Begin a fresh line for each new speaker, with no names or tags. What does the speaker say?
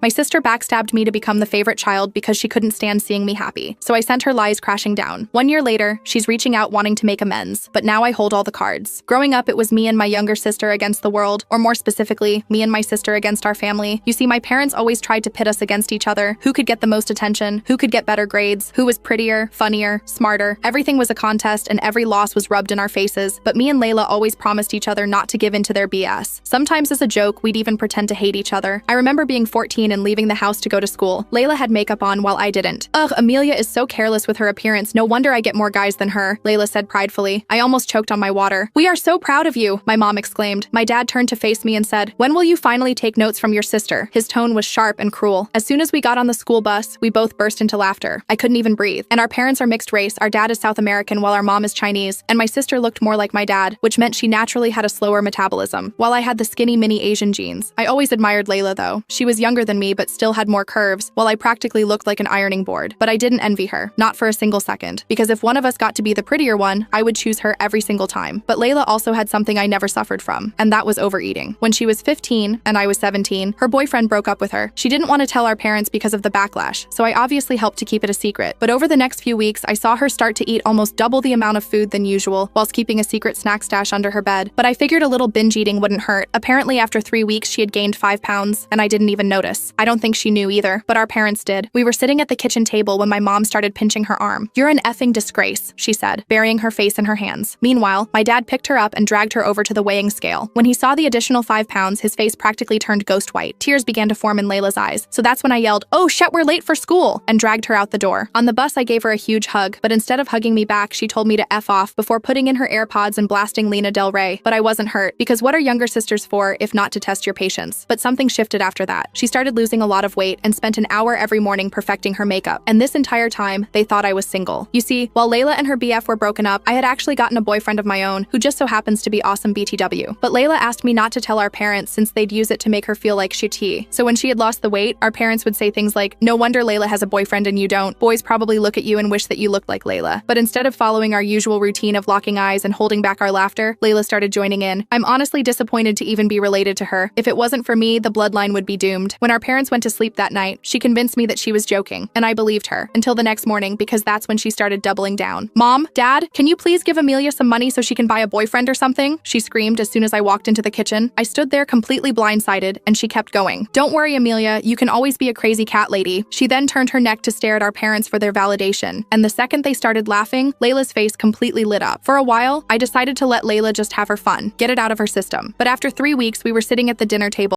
My sister backstabbed me to become the favorite child because she couldn't stand seeing me happy, so I sent her lies crashing down. 1 year later, she's reaching out wanting to make amends, but now I hold all the cards. Growing up, it was me and my younger sister against the world, or more specifically, me and my sister against our family. You see, my parents always tried to pit us against each other. Who could get the most attention? Who could get better grades? Who was prettier, funnier, smarter? Everything was a contest and every loss was rubbed in our faces, but me and Layla always promised each other not to give in to their BS. Sometimes as a joke, we'd even pretend to hate each other. I remember being 14 and leaving the house to go to school. Layla had makeup on while I didn't. Ugh, Amelia is so careless with her appearance. No wonder I get more guys than her, Layla said pridefully. I almost choked on my water. We are so proud of you, my mom exclaimed. My dad turned to face me and said, when will you finally take notes from your sister? His tone was sharp and cruel. As soon as we got on the school bus, we both burst into laughter. I couldn't even breathe. And our parents are mixed race. Our dad is South American while our mom is Chinese, and my sister looked more like my dad, which meant she naturally had a slower metabolism, while I had the skinny mini Asian genes. I always admired Layla though. She was younger than me but still had more curves, while I practically looked like an ironing board. But I didn't envy her, not for a single second, because if one of us got to be the prettier one, I would choose her every single time. But Layla also had something I never suffered from, and that was overeating. When she was 15 and I was 17, her boyfriend broke up with her. She didn't want to tell our parents because of the backlash, so I obviously helped to keep it a secret. But over the next few weeks, I saw her start to eat almost double the amount of food than usual, whilst keeping a secret snack stash under her bed. But I figured a little binge eating wouldn't hurt. Apparently after 3 weeks, she had gained 5 pounds, and I didn't even notice. I don't think she knew either, but our parents did. We were sitting at the kitchen table when my mom started pinching her arm. You're an effing disgrace, she said, burying her face in her hands. Meanwhile, my dad picked her up and dragged her over to the weighing scale. When he saw the additional 5 pounds, his face practically turned ghost white. Tears began to form in Layla's eyes. So that's when I yelled, "Oh shit, we're late for school," and dragged her out the door. On the bus, I gave her a huge hug, but instead of hugging me back, she told me to F off before putting in her AirPods and blasting Lena Del Rey. But I wasn't hurt, because what are younger sisters for if not to test your patience? But something shifted after that. She started losing a lot of weight and spent an hour every morning perfecting her makeup. And this entire time, they thought I was single. You see, while Layla and her BF were broken up, I had actually gotten a boyfriend of my own who just so happens to be awesome BTW. But Layla asked me not to tell our parents since they'd use it to make her feel like shitty. So when she had lost the weight, our parents would say things like, "No wonder Layla has a boyfriend and you don't. Boys probably look at you and wish that you looked like Layla." But instead of following our usual routine of locking eyes and holding back our laughter, Layla started joining in. I'm honestly disappointed to even be related to her. If it wasn't for me, the bloodline would be doomed. When our parents went to sleep that night, she convinced me that she was joking, and I believed her until the next morning, because that's when she started doubling down. "Mom, Dad, can you please give Amelia some money so she can buy a boyfriend or something?" she screamed as soon as I walked into the kitchen. I stood there completely blindsided, and she kept going. "Don't worry, Amelia, you can always be a crazy cat lady." She then turned her neck to stare at our parents for their validation, and the second they started laughing, Layla's face completely lit up. For a while, I decided to let Layla just have her fun, get it out of her system. But after 3 weeks, we were sitting at the dinner table